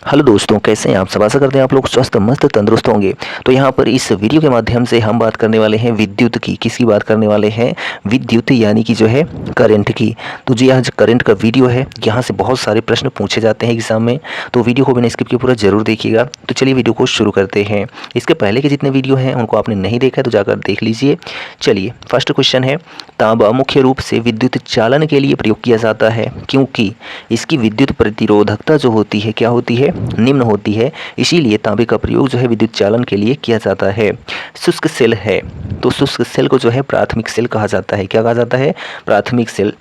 Hello दोस्तों, कैसे हैं आप सब। आशा करते हैं आप लोग स्वस्थ मस्त तंदुरुस्त होंगे। तो यहाँ पर इस वीडियो के माध्यम से हम बात करने वाले हैं विद्युत की। किसकी बात करने वाले हैं? विद्युत, यानी कि जो है करंट की। तो जी आज करंट का वीडियो है। यहाँ से बहुत सारे प्रश्न पूछे जाते हैं एग्जाम में, तो वीडियो को बिना स्किप किए पूरा जरूर देखिएगा। तो चलिए वीडियो को शुरू करते हैं। इसके पहले के जितने वीडियो हैं उनको आपने नहीं देखा है तो जाकर देख लीजिए। चलिए फर्स्ट क्वेश्चन है, तांबा मुख्य रूप से विद्युत चालन के लिए प्रयोग किया जाता है क्योंकि इसकी विद्युत प्रतिरोधकता जो होती है क्या होती है? निम्न होती है। इसीलिए तांबे का प्रयोग जो है विद्युत चालन के लिए किया जाता है। शुष्क सेल है, तो शुष्क सेल को जो है प्राथमिक सेल कहा जाता है। क्या कहा जाता है? प्राथमिक सेल।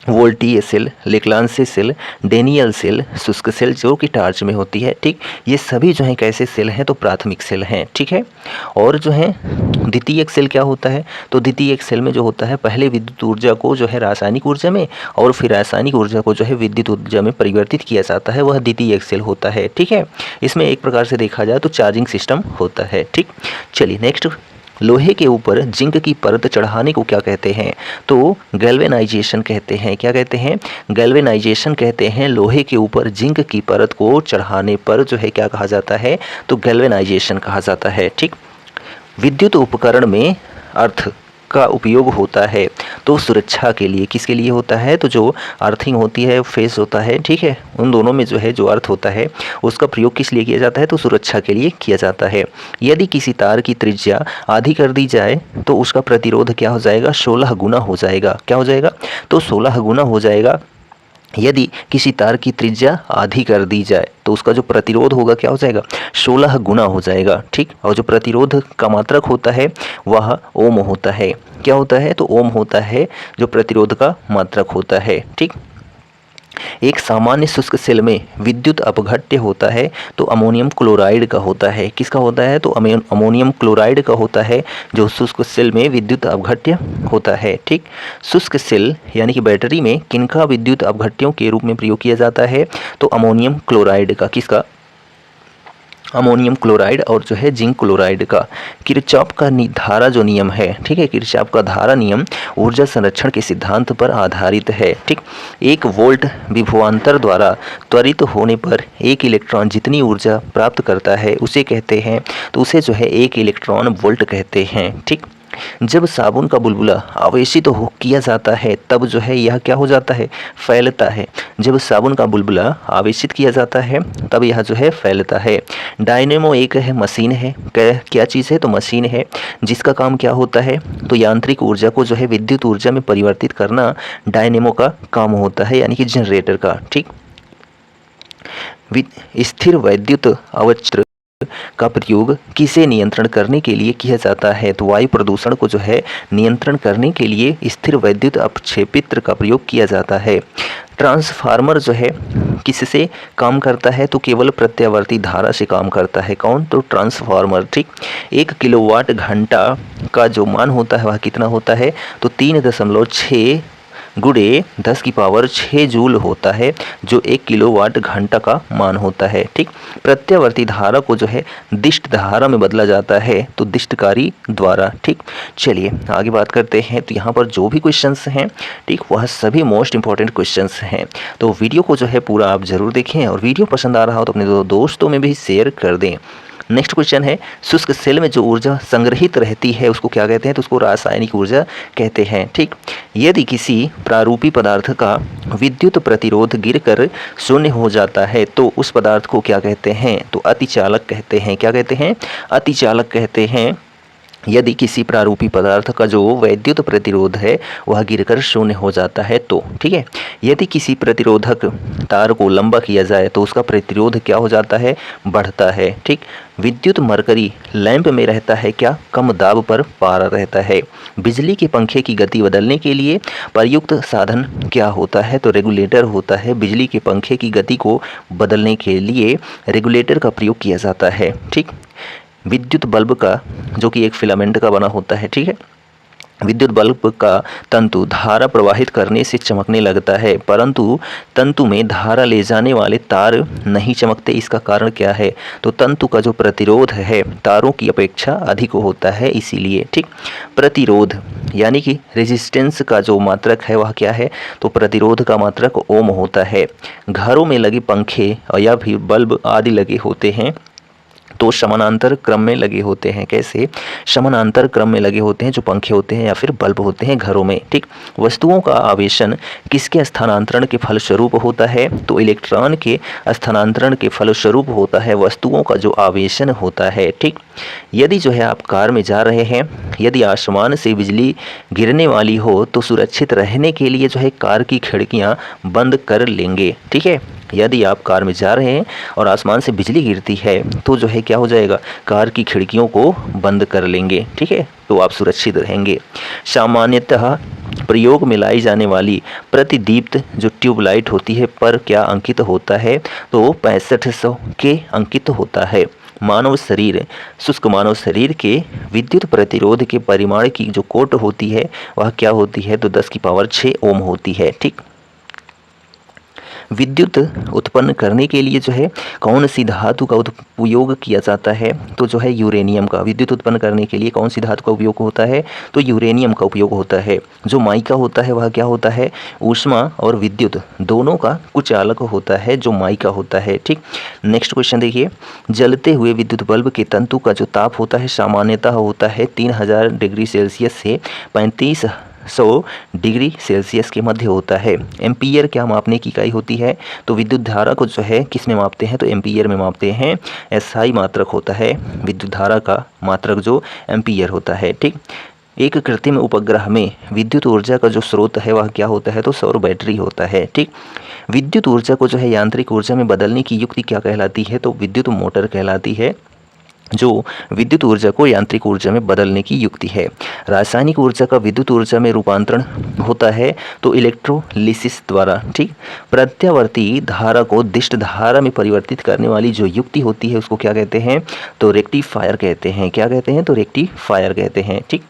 वोल्टीय cell, Leclanche cell, Daniell cell, शुष्क सेल जो कि टार्च में होती है। ठीक, ये सभी जो है कैसे सेल हैं? तो प्राथमिक सेल हैं। ठीक है। और जो है द्वितीयक सेल क्या होता है? तो द्वितीयक सेल में जो होता है पहले विद्युत ऊर्जा को जो है रासायनिक ऊर्जा में और फिर रासायनिक ऊर्जा को जो है विद्युत ऊर्जा में परिवर्तित किया जाता है, वह द्वितीयक सेल होता है। ठीक है। इसमें एक प्रकार से देखा जाए तो चार्जिंग सिस्टम होता है। ठीक, चलिए नेक्स्ट, लोहे के ऊपर जिंक की परत चढ़ाने को क्या कहते हैं? तो गैल्वेनाइजेशन कहते हैं। क्या कहते हैं? गैल्वेनाइजेशन कहते हैं। लोहे के ऊपर जिंक की परत को चढ़ाने पर जो है क्या कहा जाता है? तो गैल्वेनाइजेशन कहा जाता है। ठीक, विद्युत उपकरण में अर्थ का उपयोग होता है तो सुरक्षा के लिए। किसके लिए होता है? तो जो अर्थिंग होती है, फेस होता है, ठीक है, उन दोनों में जो है जो अर्थ होता है उसका प्रयोग किस लिए किया जाता है? तो सुरक्षा के लिए किया जाता है। यदि किसी तार की त्रिज्या आधी कर दी जाए तो उसका प्रतिरोध क्या हो जाएगा? 16 गुना हो जाएगा। क्या हो जाएगा? तो 16 गुना हो जाएगा। यदि किसी तार की त्रिज्या आधी कर दी जाए तो उसका जो प्रतिरोध होगा क्या हो जाएगा? 16 गुना हो जाएगा। ठीक, और जो प्रतिरोध का मात्रक होता है वह ओम होता है। क्या होता है? तो ओम होता है जो प्रतिरोध का मात्रक होता है। ठीक, एक सामान्य शुष्क सेल में विद्युत अपघट्य होता है तो अमोनियम क्लोराइड का होता है। किसका होता है? तो अमोनियम क्लोराइड का होता है जो शुष्क सेल में विद्युत अपघट्य होता है। ठीक, शुष्क सेल यानी कि बैटरी में किनका विद्युत अपघट्यों के रूप में प्रयोग किया जाता है? तो अमोनियम क्लोराइड का। किसका? अमोनियम क्लोराइड और जो है जिंक क्लोराइड का। किरचॉफ का धारा जो नियम है, ठीक है, किरचॉफ का धारा नियम ऊर्जा संरक्षण के सिद्धांत पर आधारित है। ठीक, 1 वोल्ट विभवांतर द्वारा त्वरित होने पर एक इलेक्ट्रॉन जितनी ऊर्जा प्राप्त करता है उसे कहते हैं, तो उसे जो है 1 इलेक्ट्रॉन वोल्ट कहते हैं। ठीक, जब साबुन का बुलबुला आवेशित हो किया जाता है तब जो है यह क्या हो जाता है? फैलता है। जब साबुन का बुलबुला आवेशित किया जाता है तब यह जो है फैलता है। डायनेमो एक है मशीन है। क्या चीज़ है? तो मशीन है जिसका काम क्या होता है? तो यांत्रिक ऊर्जा को जो है विद्युत ऊर्जा में परिवर्तित करना डायनेमो का काम होता है, यानी कि जनरेटर का। ठीक, स्थिर वैद्युत अवच्र का प्रयोग किसे नियंत्रण करने के लिए किया जाता है? तो वायु प्रदूषण को जो है नियंत्रण करने के लिए स्थिर वैद्युत अपक्षेपित्र का प्रयोग किया जाता है। ट्रांसफार्मर जो है किससे काम करता है? तो केवल प्रत्यावर्ती धारा से काम करता है। कौन? तो ट्रांसफार्मर। ठीक, 1 किलोवाट घंटा का जो मान होता है वह कितना होता है? तो 3.6 गुणे 10 की पावर 6 जूल होता है, जो 1 किलोवाट घंटा का मान होता है। ठीक, प्रत्यावर्ती धारा को जो है दिष्ट धारा में बदला जाता है, तो दिष्टकारी द्वारा। ठीक, चलिए आगे बात करते हैं। तो यहाँ पर जो भी क्वेश्चंस हैं, ठीक, वह सभी मोस्ट इंपॉर्टेंट क्वेश्चंस हैं। तो वीडियो को जो है पूरा आप जरूर देखें और वीडियो पसंद आ रहा हो तो अपने दोस्तों में भी शेयर कर दें। नेक्स्ट क्वेश्चन है, शुष्क सेल में जो ऊर्जा संग्रहित रहती है उसको क्या कहते हैं? तो उसको रासायनिक ऊर्जा कहते हैं। ठीक, यदि किसी प्रारूपी पदार्थ का विद्युत प्रतिरोध गिरकर शून्य हो जाता है तो उस पदार्थ को क्या कहते हैं? तो अतिचालक कहते हैं। क्या कहते हैं? अतिचालक कहते हैं। यदि किसी प्रारूपी पदार्थ का जो वैद्युत प्रतिरोध है वह गिरकर शून्य हो जाता है तो। ठीक है, यदि किसी प्रतिरोधक तार को लंबा किया जाए तो उसका प्रतिरोध क्या हो जाता है? बढ़ता है। ठीक, विद्युत मरकरी लैंप में रहता है क्या? कम दाब पर पारा रहता है। बिजली के पंखे की गति बदलने के लिए प्रयुक्त साधन क्या होता है? तो रेगुलेटर होता है। बिजली के पंखे की गति को बदलने के लिए रेगुलेटर का प्रयोग किया जाता है। ठीक, विद्युत बल्ब का जो कि एक फिलामेंट का बना होता है, ठीक है, विद्युत बल्ब का तंतु धारा प्रवाहित करने से चमकने लगता है, परंतु तंतु में धारा ले जाने वाले तार नहीं चमकते। इसका कारण क्या है? तो तंतु का जो प्रतिरोध है तारों की अपेक्षा अधिक होता है, इसीलिए। ठीक, प्रतिरोध यानी कि रेजिस्टेंस का जो मात्रक है वह क्या है? तो प्रतिरोध का मात्रक ओम होता है। घरों में लगे पंखे या भी बल्ब आदि लगे होते हैं तो समानांतर क्रम में लगे होते हैं। कैसे? समानांतर क्रम में लगे होते हैं जो पंखे होते हैं या फिर बल्ब होते हैं घरों में। ठीक, वस्तुओं का आवेशन किसके स्थानांतरण के फलस्वरूप होता है? तो इलेक्ट्रॉन के स्थानांतरण के फलस्वरूप होता है वस्तुओं का जो आवेशन होता है। ठीक, यदि जो है आप कार में जा रहे हैं, यदि आसमान से बिजली गिरने वाली हो तो सुरक्षित रहने के लिए जो है कार की खिड़कियां बंद कर लेंगे। ठीक है, यदि आप कार में जा रहे हैं और आसमान से बिजली गिरती है तो जो है क्या हो जाएगा? कार की खिड़कियों को बंद कर लेंगे। ठीक है, तो आप सुरक्षित रहेंगे। सामान्यतः प्रयोग में लाई जाने वाली प्रतिदीप्त जो ट्यूबलाइट होती है पर क्या अंकित होता है? तो 6500 के अंकित होता है। मानव शरीर, शुष्क मानव शरीर के विद्युत प्रतिरोध के परिमाण की जो कोट होती है वह क्या होती है? तो 10⁶ ओम होती है। ठीक, विद्युत उत्पन्न करने के लिए जो है कौन सी धातु का उपयोग किया जाता है? तो जो है यूरेनियम का। विद्युत उत्पन्न करने के लिए कौन सी धातु का उपयोग होता है? तो यूरेनियम का उपयोग होता है। जो माइका होता है वह क्या होता है? ऊष्मा और विद्युत दोनों का कुचालक होता है जो माइका होता है। ठीक, नेक्स्ट क्वेश्चन देखिए, जलते हुए विद्युत बल्ब के तंतु का जो ताप होता है सामान्यतः होता है 3000 डिग्री सेल्सियस से 3500 डिग्री सेल्सियस के मध्य होता है। एम्पीयर क्या मापने की इकाई होती है? तो विद्युत धारा को जो है किस में मापते हैं? तो एम्पीयर में मापते हैं। एसआई मात्रक होता है विद्युत धारा का मात्रक जो एम्पीयर होता है। ठीक, एक कृत्रिम उपग्रह में विद्युत ऊर्जा का जो स्रोत है वह क्या होता है? तो सौर बैटरी होता है। ठीक, विद्युत ऊर्जा को जो है यांत्रिक ऊर्जा में बदलने की युक्ति क्या कहलाती है? तो विद्युत मोटर कहलाती है, जो विद्युत ऊर्जा को यांत्रिक ऊर्जा में बदलने की युक्ति है। रासायनिक ऊर्जा का विद्युत ऊर्जा में रूपांतरण होता है तो इलेक्ट्रोलिसिस द्वारा। ठीक, प्रत्यावर्ती धारा को दिष्ट धारा में परिवर्तित करने वाली जो युक्ति होती है उसको क्या कहते हैं? तो रेक्टिफायर कहते हैं। क्या कहते हैं? तो रेक्टिफायर कहते हैं। ठीक,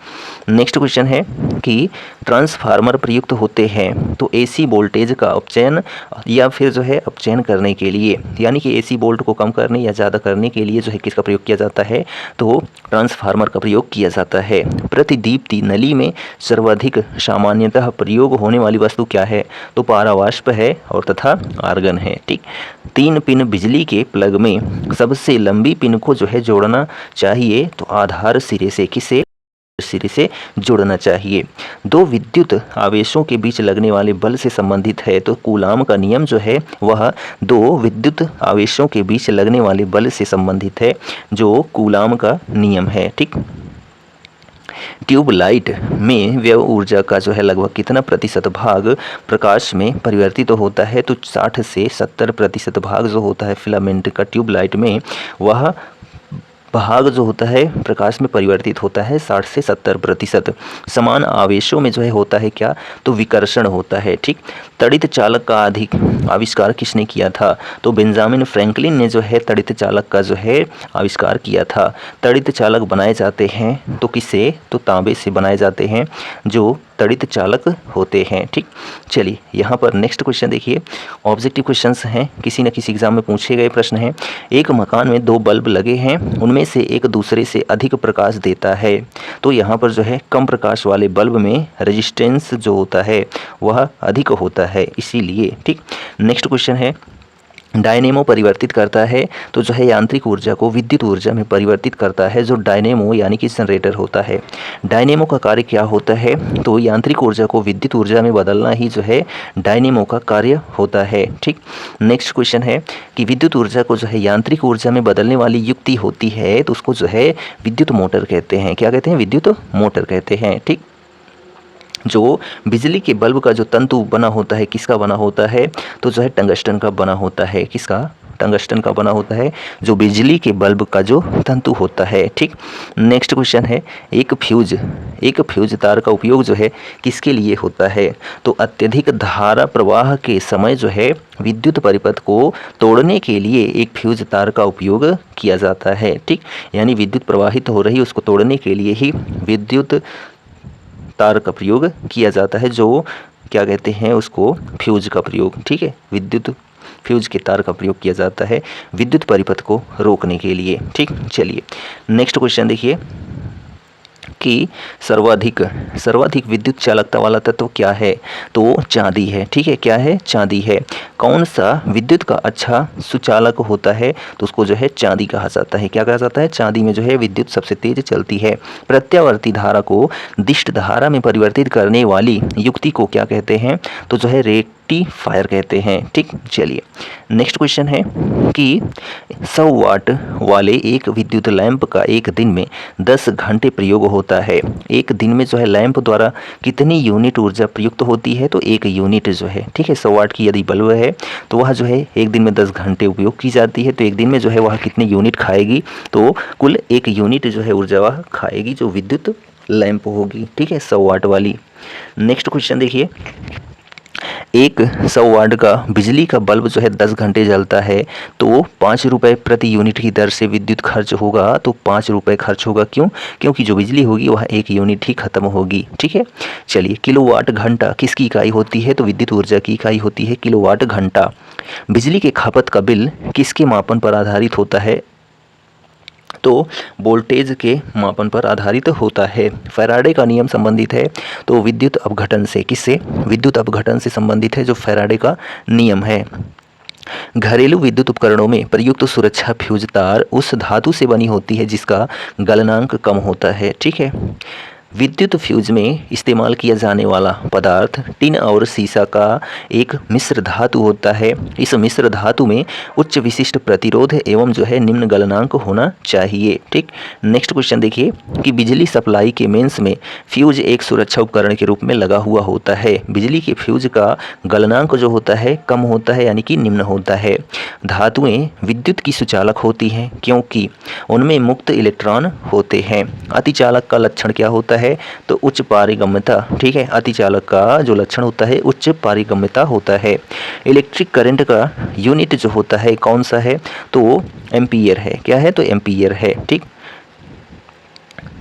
नेक्स्ट क्वेश्चन है कि ट्रांसफार्मर प्रयुक्त होते हैं तो एसी वोल्टेज का अपचयन या फिर जो है अपचयन करने के लिए, यानी कि एसी वोल्ट को कम करने या ज़्यादा करने के लिए जो है किसका प्रयोग किया जाता है? तो ट्रांसफार्मर का प्रयोग किया जाता है। प्रतिदीप्ति नली में सर्वाधिक सामान्यतः प्रयोग होने वाली वस्तु क्या है? तो पारावाष्प है और तथा आर्गन है। ठीक, 3 पिन बिजली के प्लग में सबसे लंबी पिन को जो है जोड़ना चाहिए तो आधार सिरे से जोड़ना चाहिए। दो विद्युत आवेशों के बीच लगने वाले बल से संबंधित है तो कूलाम का नियम जो है वह दो विद्युत आवेशों के बीच लगने वाले बल से संबंधित है, जो कूलाम का नियम है। ठीक, ट्यूबलाइट में व्यय ऊर्जा का जो है लगभग कितना प्रतिशत भाग प्रकाश में परिवर्तित होता है? तो 60 से 70% भाग जो होता है फिलामेंट का ट्यूबलाइट में, वह भाग जो होता है प्रकाश में परिवर्तित होता है 60 से 70%। समान आवेशों में जो है होता है क्या? तो विकर्षण होता है। ठीक, तड़ित चालक का अधिक आविष्कार किसने किया था? तो बेंजामिन फ्रैंकलिन ने जो है तड़ित चालक का जो है आविष्कार किया था। तड़ित चालक बनाए जाते हैं तो किससे? तो तांबे से बनाए जाते हैं जो तड़ित चालक होते हैं। ठीक, चलिए यहाँ पर नेक्स्ट क्वेश्चन देखिए, ऑब्जेक्टिव क्वेश्चंस हैं, किसी न किसी एग्जाम में पूछे गए प्रश्न हैं। एक मकान में 2 बल्ब लगे हैं, उनमें से एक दूसरे से अधिक प्रकाश देता है तो यहाँ पर जो है कम प्रकाश वाले बल्ब में रेजिस्टेंस जो होता है वह अधिक होता है, इसीलिए। ठीक, नेक्स्ट क्वेश्चन है, डायनेमो परिवर्तित करता है तो जो है यांत्रिक ऊर्जा को विद्युत ऊर्जा में परिवर्तित करता है जो डायनेमो यानी कि जनरेटर होता है। डायनेमो का कार्य क्या होता है? तो यांत्रिक ऊर्जा को विद्युत ऊर्जा में बदलना ही जो है डायनेमो का कार्य होता है। ठीक, नेक्स्ट क्वेश्चन है कि विद्युत ऊर्जा को जो है यांत्रिक ऊर्जा में बदलने वाली युक्ति होती है तो उसको जो है विद्युत मोटर कहते हैं। क्या कहते हैं? विद्युत मोटर कहते हैं। ठीक, जो बिजली के बल्ब का जो तंतु बना होता है किसका बना होता है? तो जो है टंगस्टन का बना होता है। किसका? टंगस्टन का बना होता है जो बिजली के बल्ब का जो तंतु होता है। ठीक, नेक्स्ट क्वेश्चन है, एक फ्यूज तार का उपयोग जो है किसके लिए होता है? तो अत्यधिक धारा प्रवाह के समय जो है विद्युत परिपथ को तोड़ने के लिए एक फ्यूज तार का उपयोग किया जाता है। ठीक, यानी विद्युत प्रवाहित हो रही उसको तोड़ने के लिए ही विद्युत तार का प्रयोग किया जाता है, जो क्या कहते हैं उसको, फ्यूज का प्रयोग। ठीक है, विद्युत फ्यूज के तार का प्रयोग किया जाता है विद्युत परिपथ को रोकने के लिए। ठीक, चलिए नेक्स्ट क्वेश्चन देखिए कि सर्वाधिक विद्युत चालकता वाला तत्व क्या है, तो वो चांदी है। ठीक है, क्या है, चांदी है। कौन सा विद्युत का अच्छा सुचालक होता है, तो उसको जो है चांदी कहा जाता है। क्या कहा जाता है, चांदी में जो है विद्युत सबसे तेज चलती है। प्रत्यावर्ती धारा को दिष्ट धारा में परिवर्तित करने वाली युक्ति को क्या कहते हैं, तो जो है रेक्टिफायर कहते हैं। ठीक, चलिए नेक्स्ट क्वेश्चन है कि 100 वाट वाले एक विद्युत लैंप का एक दिन में 10 घंटे प्रयोग होता है। एक दिन में जो है लैंप द्वारा कितनी यूनिट ऊर्जा प्रयुक्त होती है, तो 1 यूनिट जो है। ठीक है, 100 वाट की यदि बल्ब है तो वह जो है एक दिन में 10 घंटे उपयोग की जाती है, तो एक दिन में जो है वह कितनी यूनिट खाएगी, तो कुल 1 यूनिट जो है ऊर्जा वह खाएगी, जो विद्युत लैंप होगी। ठीक है, 100 वाट वाली। नेक्स्ट क्वेश्चन देखिए, एक 100 वाट का बिजली का बल्ब जो है 10 घंटे जलता है, तो 5 रुपये प्रति यूनिट की दर से विद्युत खर्च होगा, तो 5 रुपये खर्च होगा। क्यों, क्योंकि जो बिजली होगी वह 1 यूनिट ही खत्म होगी। ठीक है, चलिए किलोवाट घंटा किसकी इकाई होती है, तो विद्युत ऊर्जा की इकाई होती है किलोवाट घंटा। बिजली के खपत का बिल किसके मापन पर आधारित होता है, तो वोल्टेज के मापन पर आधारित होता है। फैराडे का नियम संबंधित है तो विद्युत अपघटन से, किससे, विद्युत अपघटन से संबंधित है, जो फैराडे का नियम है। घरेलू विद्युत उपकरणों में प्रयुक्त सुरक्षा फ्यूज तार उस धातु से बनी होती है जिसका गलनांक कम होता है। ठीक है, विद्युत फ्यूज में इस्तेमाल किया जाने वाला पदार्थ टिन और सीसा का एक मिश्र धातु होता है। इस मिश्र धातु में उच्च विशिष्ट प्रतिरोध एवं जो है निम्न गलनांक होना चाहिए। ठीक, नेक्स्ट क्वेश्चन देखिए कि बिजली सप्लाई के मेंस में फ्यूज एक सुरक्षा उपकरण के रूप में लगा हुआ होता है। बिजली के फ्यूज का गलनांक जो होता है कम होता है, यानी कि निम्न होता है। धातुएं विद्युत की सुचालक होती हैं क्योंकि उनमें मुक्त इलेक्ट्रॉन होते हैं। अतिचालक का लक्षण क्या होता है, तो उच्च पारगम्यता। ठीक है, अतिचालक का जो लक्षण होता है उच्च पारगम्यता होता है। इलेक्ट्रिक करंट का यूनिट जो होता है कौन सा है, तो वो एम्पीयर है। क्या है, तो एम्पीयर है। ठीक,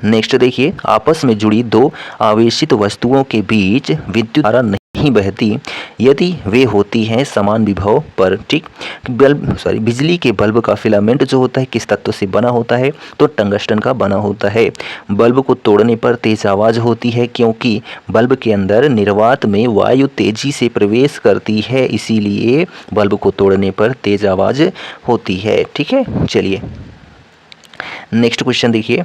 नेक्स्ट देखिए, आपस में जुड़ी दो आवेशित वस्तुओं के बीच विद्युत धारा नहीं बहती यदि वे होती हैं समान विभव पर। ठीक, बिजली के बल्ब का फिलामेंट जो होता है किस तत्व से बना होता है, तो टंगस्टन का बना होता है। बल्ब को तोड़ने पर तेज आवाज़ होती है क्योंकि बल्ब के अंदर निर्वात में वायु तेजी से प्रवेश करती है, इसीलिए बल्ब को तोड़ने पर तेज आवाज़ होती है। ठीक है, चलिए नेक्स्ट क्वेश्चन देखिए।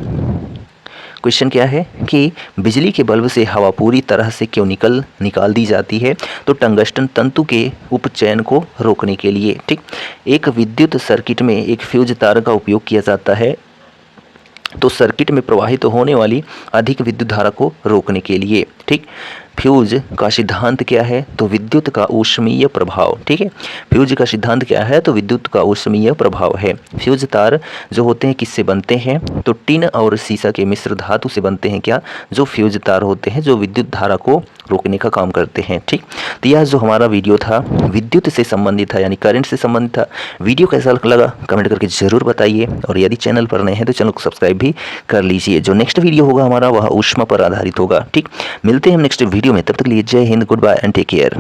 क्वेश्चन क्या है कि बिजली के बल्ब से हवा पूरी तरह से क्यों निकाल दी जाती है, तो टंगस्टन तंतु के उपचयन को रोकने के लिए। ठीक, एक विद्युत सर्किट में एक फ्यूज तार का उपयोग किया जाता है, तो सर्किट में प्रवाहित होने वाली अधिक विद्युत धारा को रोकने के लिए। ठीक, फ्यूज का सिद्धांत क्या है, तो विद्युत का ऊष्मीय प्रभाव। ठीक है, फ्यूज का सिद्धांत क्या है, तो विद्युत का ऊष्मीय प्रभाव है। फ्यूज तार जो होते हैं किससे बनते हैं, तो टिन और सीसा के मिश्र धातु से बनते हैं। क्या, जो फ्यूज तार होते हैं जो विद्युत धारा को रोकने का काम करते हैं। ठीक, तो यह जो हमारा वीडियो था विद्युत से संबंधित था, यानी करंट से संबंधित था। वीडियो कैसा लगा कमेंट करके ज़रूर बताइए, और यदि चैनल पर नए हैं तो चैनल को सब्सक्राइब भी कर लीजिए। जो नेक्स्ट वीडियो होगा हमारा वह ऊष्मा पर आधारित होगा। ठीक, मिलते हैं हम नेक्स्ट वीडियो में, तब तक लिए जय हिंद, good bye and take care.